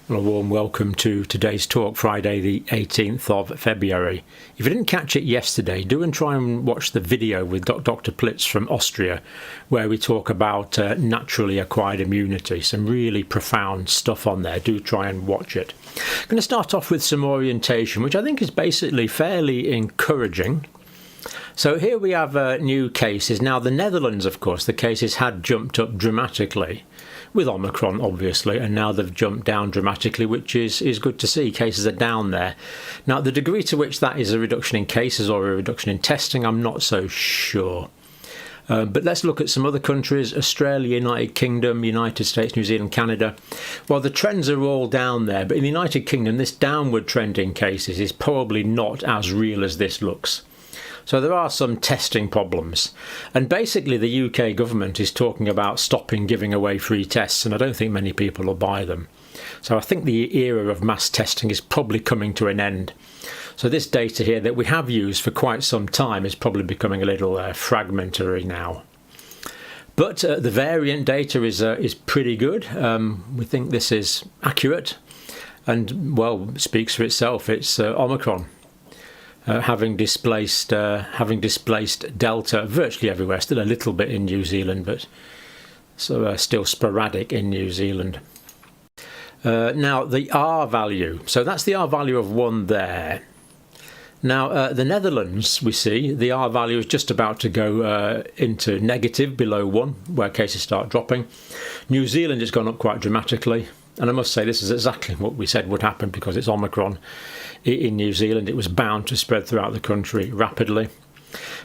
Well, a warm welcome to today's talk, Friday the 18th of February. If you didn't catch it yesterday, do and try and watch the video with Dr. Plitz from Austria, where we talk about naturally acquired immunity. Some really profound stuff on there. Do try and watch it. I'm going to start off with some orientation, which I think is basically fairly encouraging. So here we have new cases. Now, the Netherlands, of course, the cases had jumped up dramatically with Omicron, obviously, and now they've jumped down dramatically, which is good to see. Cases are down there. Now, the degree to which that is a reduction in cases or a reduction in testing, I'm not so sure. But let's look at some other countries: Australia, United Kingdom, United States, New Zealand, Canada. Well, the trends are all down there, but in the United Kingdom, this downward trend in cases is probably not as real as this looks. So there are some testing problems. And basically the UK government is talking about stopping giving away free tests, and I don't think many people will buy them. So I think the era of mass testing is probably coming to an end. So this data here that we have used for quite some time is probably becoming a little fragmentary now. But the variant data is pretty good. We think this is accurate and, well, speaks for itself. It's Omicron. Having displaced Delta virtually everywhere, still a little bit in New Zealand, but still sporadic in New Zealand. Now, the R value. So that's the R value of 1 there. Now, the Netherlands, we see, the R value is just about to go into negative, below 1, where cases start dropping. New Zealand has gone up quite dramatically. And I must say this is exactly what we said would happen because it's Omicron. In New Zealand, it was bound to spread throughout the country rapidly.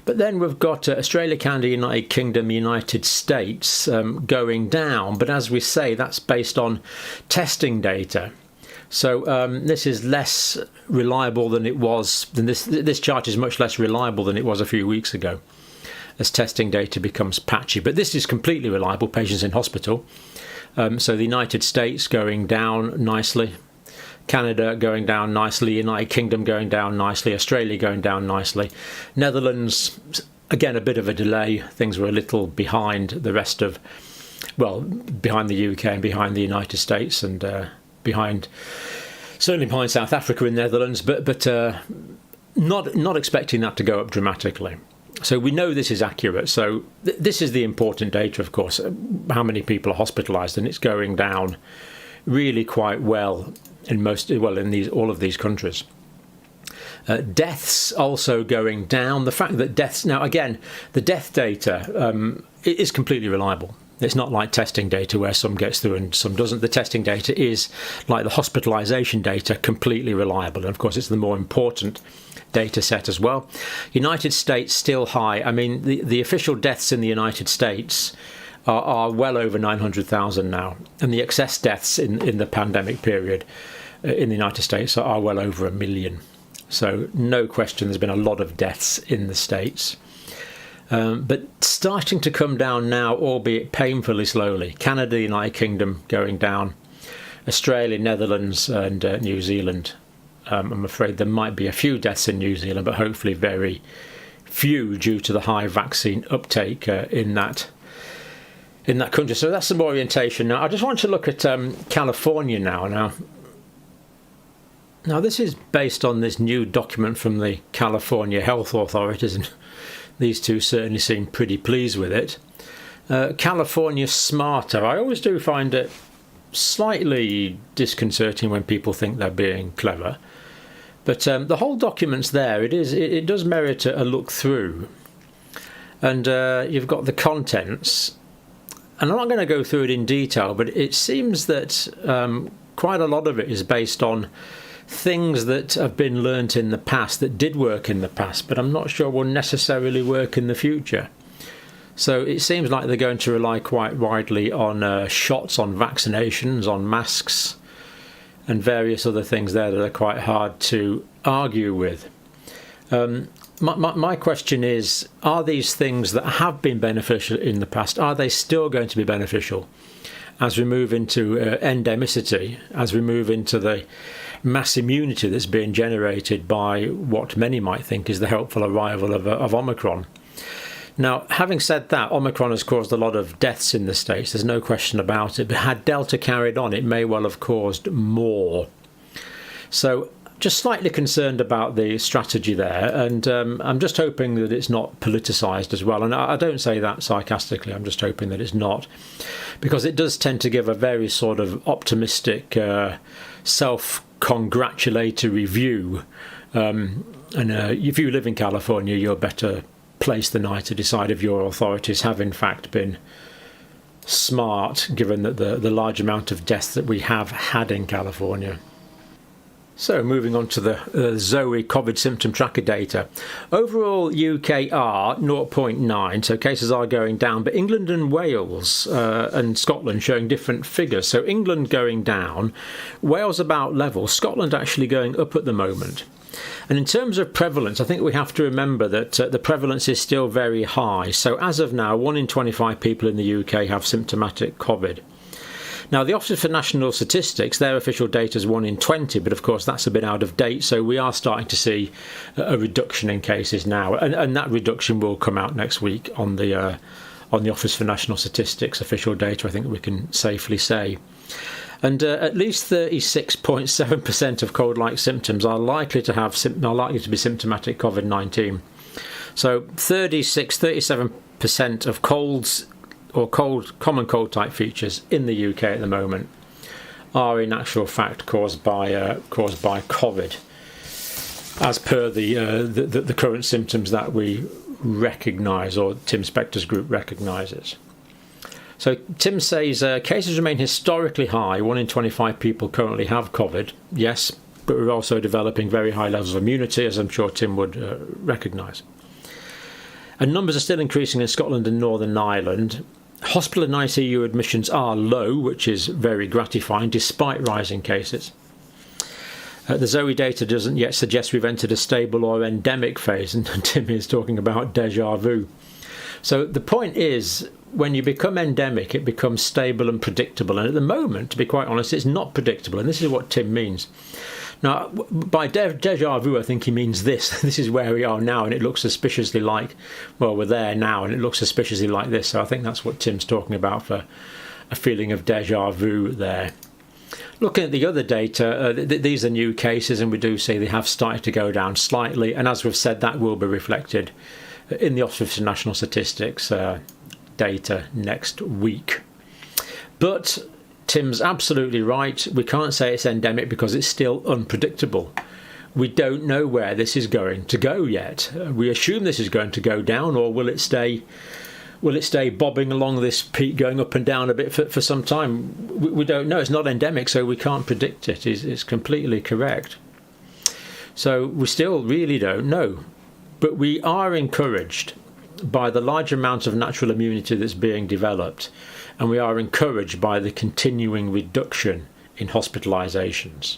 But then we've got Australia, Canada, United Kingdom, United States going down. But as we say, that's based on testing data. So this is less reliable than it was. This chart is much less reliable than it was a few weeks ago, as testing data becomes patchy. But this is completely reliable, patients in hospital. So the United States going down nicely, Canada going down nicely, United Kingdom going down nicely, Australia going down nicely. Netherlands, again, a bit of a delay. Things were a little behind the rest of, well, behind the UK and behind the United States and certainly behind South Africa and Netherlands, but not expecting that to go up dramatically. So we know this is accurate. So this is the important data, of course, how many people are hospitalised, and it's going down really quite well in all of these countries. Deaths also going down. The fact that deaths now, again, the death data is completely reliable. It's not like testing data where some gets through and some doesn't. The testing data is, like the hospitalisation data, completely reliable. And of course, it's the more important data set as well. United States still high. I mean, the official deaths in the United States are well over 900,000 now. And the excess deaths in the pandemic period in the United States are well over 1 million. So no question there's been a lot of deaths in the States. But starting to come down now, albeit painfully slowly. Canada, United Kingdom going down. Australia, Netherlands and New Zealand. I'm afraid there might be a few deaths in New Zealand, but hopefully very few due to the high vaccine uptake in that country. So that's some orientation. Now, I just want to look at California now. Now, this is based on this new document from the California health authorities, and these two certainly seem pretty pleased with it. California smarter. I always do find it slightly disconcerting when people think they're being clever. But the whole document's there. It does merit a look through. And you've got the contents. And I'm not going to go through it in detail, but it seems that quite a lot of it is based on things that have been learnt in the past, that did work in the past, but I'm not sure will necessarily work in the future. So it seems like they're going to rely quite widely on shots, on vaccinations, on masks, and various other things there that are quite hard to argue with. My question is, are these things that have been beneficial in the past, are they still going to be beneficial as we move into endemicity, as we move into the mass immunity that's being generated by what many might think is the helpful arrival of Omicron? Now, having said that, Omicron has caused a lot of deaths in the States, there's no question about it, but had Delta carried on, it may well have caused more. So just slightly concerned about the strategy there, and I'm just hoping that it's not politicised as well. And I don't say that sarcastically, I'm just hoping that it's not, because it does tend to give a very sort of optimistic, self-congratulatory view. And if you live in California, you're better placed than I to decide if your authorities have in fact been smart, given that the large amount of deaths that we have had in California. So moving on to the Zoe COVID symptom tracker data. Overall UK are 0.9, so cases are going down, but England and Wales and Scotland showing different figures. So England going down, Wales about level, Scotland actually going up at the moment. And in terms of prevalence, I think we have to remember that the prevalence is still very high. So as of now, 1 in 25 people in the UK have symptomatic COVID. Now, the Office for National Statistics, their official data is 1 in 20, but of course that's a bit out of date, so we are starting to see a reduction in cases now, and that reduction will come out next week on the Office for National Statistics official data, I think we can safely say. And at least 36.7% of cold-like symptoms are likely to be symptomatic COVID-19. So 37% of colds or common cold type features in the UK at the moment are in actual fact caused by COVID, as per the current symptoms that we recognise, or Tim Spector's group recognises. So Tim says cases remain historically high. 1 in 25 people currently have COVID. Yes, but we're also developing very high levels of immunity, as I'm sure Tim would recognise. And numbers are still increasing in Scotland and Northern Ireland. Hospital and ICU admissions are low, which is very gratifying, despite rising cases. The Zoe data doesn't yet suggest we've entered a stable or endemic phase, and Tim is talking about déjà vu. So the point is, when you become endemic, it becomes stable and predictable. And at the moment, to be quite honest, it's not predictable. And this is what Tim means. Now, by déjà vu, I think he means this. This is where we are now, and it looks suspiciously like, well, we're there now, and it looks suspiciously like this. So I think that's what Tim's talking about for a feeling of déjà vu there. Looking at the other data, these are new cases, and we do see they have started to go down slightly. And as we've said, that will be reflected in the Office for National Statistics data next week. But Tim's absolutely right. We can't say it's endemic because it's still unpredictable. We don't know where this is going to go yet. We assume this is going to go down, or will it stay bobbing along this peak, going up and down a bit for some time? We don't know. It's not endemic, so we can't predict it. It's completely correct. So we still really don't know. But we are encouraged by the large amount of natural immunity that's being developed, and we are encouraged by the continuing reduction in hospitalisations,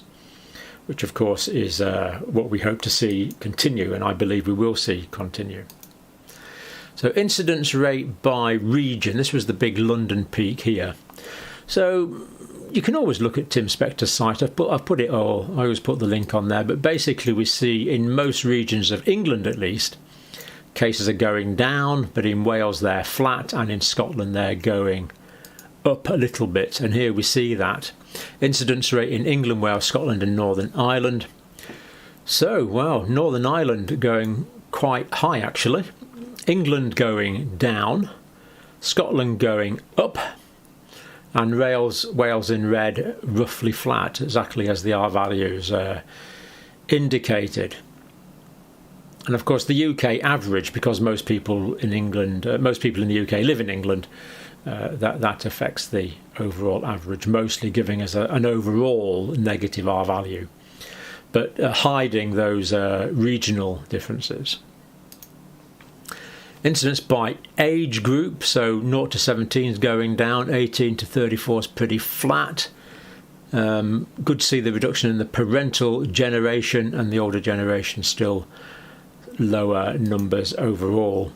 which of course is what we hope to see continue, and I believe we will see continue. So incidence rate by region, this was the big London peak here. So you can always look at Tim Spector's site. I've put it all, I always put the link on there, but basically we see in most regions of England at least, cases are going down, but in Wales they're flat, and in Scotland they're going up a little bit. And here we see that incidence rate in England, Wales, Scotland and Northern Ireland. So, well, Northern Ireland going quite high actually. England going down, Scotland going up, and Wales in red, roughly flat, exactly as the R values indicated. And of course the UK average, because most people in the UK live in England, that affects the overall average, mostly giving us an overall negative R value, but hiding those regional differences. Incidence by age group, so 0 to 17 is going down, 18 to 34 is pretty flat. Good to see the reduction in the parental generation, and the older generation still lower numbers overall.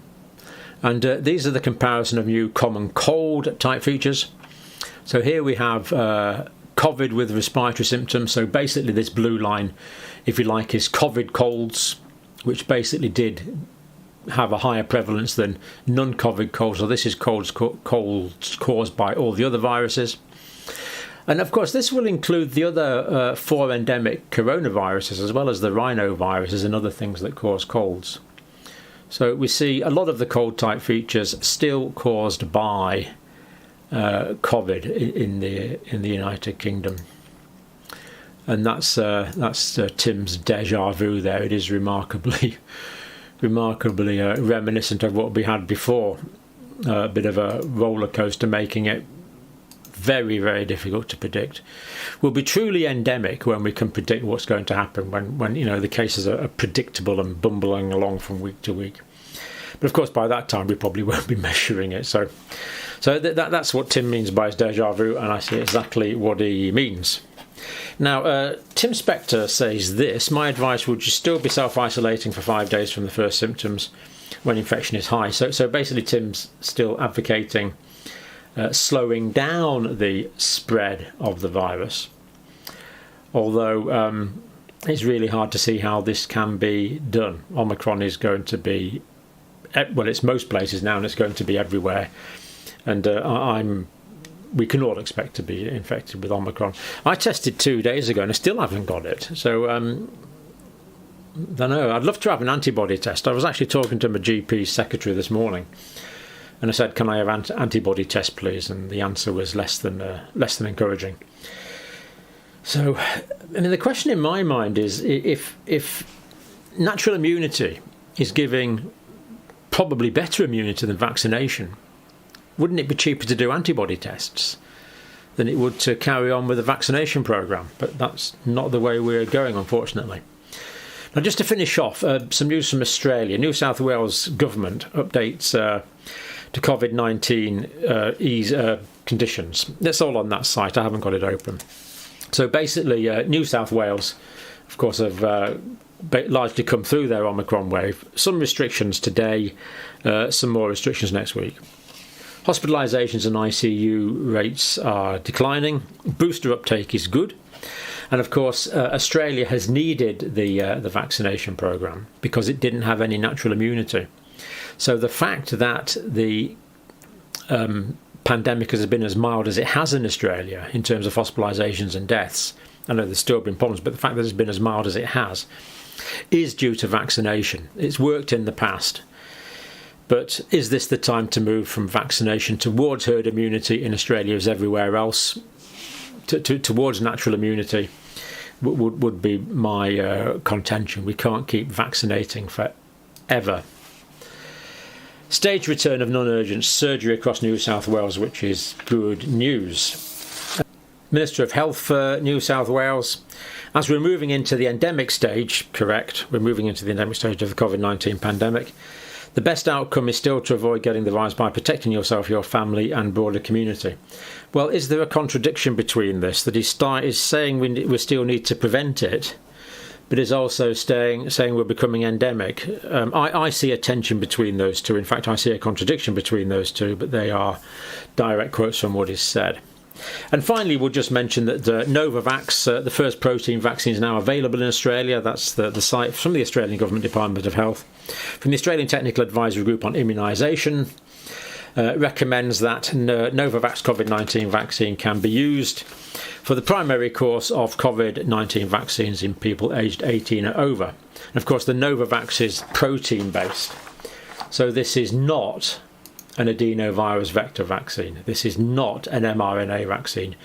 And these are the comparison of new common cold type features. So here we have COVID with respiratory symptoms. So basically this blue line, if you like, is COVID colds, which basically did have a higher prevalence than non-COVID colds. So this is colds caused by all the other viruses. And of course, this will include the other 4 endemic coronaviruses, as well as the rhinoviruses and other things that cause colds. So we see a lot of the cold type features still caused by COVID in the United Kingdom. And that's Tim's déjà vu there. It is remarkably reminiscent of what we had before. A bit of a roller coaster, making it very, very difficult to predict. We'll be truly endemic when we can predict what's going to happen, when the cases are predictable and bumbling along from week to week. But of course, by that time, we probably won't be measuring it. So that's what Tim means by his déjà vu, and I see exactly what he means. Now, Tim Spector says this: my advice would still be self-isolating for 5 days from the first symptoms when infection is high. So basically, Tim's still advocating slowing down the spread of the virus, although it's really hard to see how this can be done. Omicron is going to be, well, it's most places now, and it's going to be everywhere, and we can all expect to be infected with Omicron. I tested 2 days ago and I still haven't got it, so I don't know. I'd love to have an antibody test. I was actually talking to my GP secretary this morning, and I said, "Can I have an antibody test, please?" And the answer was less than encouraging. So, I mean, the question in my mind is, if natural immunity is giving probably better immunity than vaccination, wouldn't it be cheaper to do antibody tests than it would to carry on with the vaccination programme? But that's not the way we're going, unfortunately. Now, just to finish off, some news from Australia. New South Wales government updates to COVID-19 ease conditions. That's all on that site. I haven't got it open. So basically, New South Wales, of course, have largely come through their Omicron wave. Some restrictions today, some more restrictions next week. Hospitalisations and ICU rates are declining. Booster uptake is good. And of course, Australia has needed the vaccination programme because it didn't have any natural immunity. So the fact that the pandemic has been as mild as it has in Australia in terms of hospitalisations and deaths, I know there's still been problems, but the fact that it's been as mild as it has is due to vaccination. It's worked in the past. But is this the time to move from vaccination towards herd immunity in Australia as everywhere else? Towards natural immunity would be my contention. We can't keep vaccinating forever. Staged return of non-urgent surgery across New South Wales, which is good news. Minister of Health for New South Wales, as we're moving into the endemic stage, correct, we're moving into the endemic stage of the COVID-19 pandemic, the best outcome is still to avoid getting the virus by protecting yourself, your family and broader community. Well, is there a contradiction between this, that is saying we still need to prevent it, but is also saying we're becoming endemic? I see a tension between those two. In fact, I see a contradiction between those two, but they are direct quotes from what is said. And finally, we'll just mention that Novavax, the first protein vaccine, is now available in Australia. That's the site from the Australian Government Department of Health. From the Australian Technical Advisory Group on Immunisation, recommends that Novavax COVID-19 vaccine can be used for the primary course of COVID-19 vaccines in people aged 18 and over. And of course, the Novavax is protein-based. So this is not an adenovirus vector vaccine. This is not an mRNA vaccine.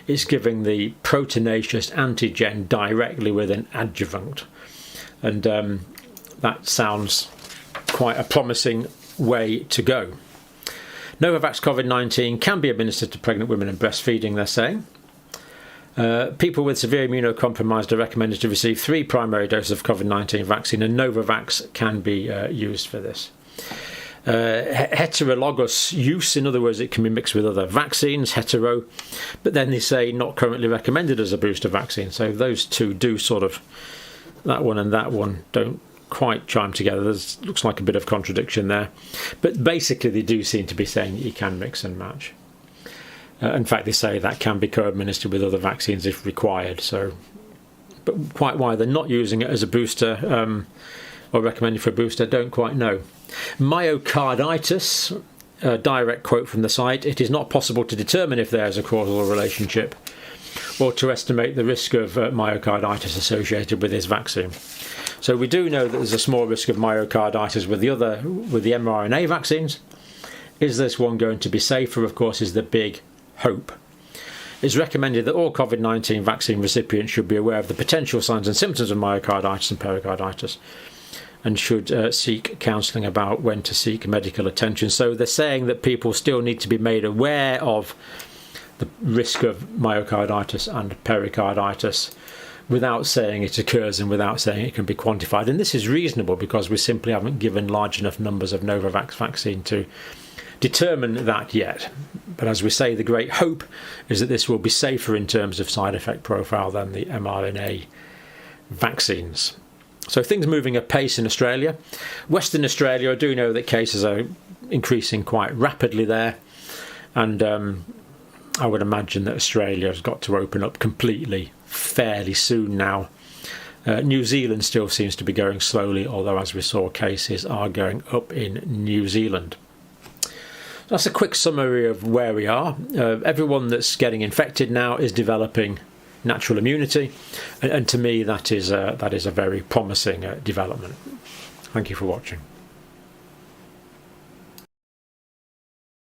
It's giving the proteinaceous antigen directly with an adjuvant. And that sounds quite a promising way to go. Novavax COVID-19 can be administered to pregnant women and breastfeeding, they're saying. People with severe immunocompromised are recommended to receive 3 primary doses of COVID-19 vaccine, and Novavax can be used for this. Heterologous use, in other words, it can be mixed with other vaccines, hetero, but then they say not currently recommended as a booster vaccine. So those two do sort of, that one and that one don't quite chime together. Looks like a bit of contradiction there, but basically they do seem to be saying you can mix and match. In fact, they say that can be co-administered with other vaccines if required. So, but quite why they're not using it as a booster, or recommended for a booster, don't quite know. Myocarditis, a direct quote from the site, it is not possible to determine if there is a causal relationship or to estimate the risk of myocarditis associated with this vaccine. So we do know that there's a small risk of myocarditis with the mRNA vaccines. Is this one going to be safer, of course, is the big hope. It's recommended that all COVID-19 vaccine recipients should be aware of the potential signs and symptoms of myocarditis and pericarditis and should seek counselling about when to seek medical attention. So they're saying that people still need to be made aware of the risk of myocarditis and pericarditis without saying it occurs and without saying it can be quantified. And this is reasonable because we simply haven't given large enough numbers of Novavax vaccine to determine that yet. But as we say, the great hope is that this will be safer in terms of side effect profile than the mRNA vaccines. So things moving at pace in Australia. Western Australia, I do know that cases are increasing quite rapidly there, and I would imagine that Australia has got to open up completely fairly soon now. New Zealand still seems to be going slowly, although as we saw, cases are going up in New Zealand. That's a quick summary of where we are. Everyone that's getting infected now is developing natural immunity, and to me that is a very promising development. Thank you for watching.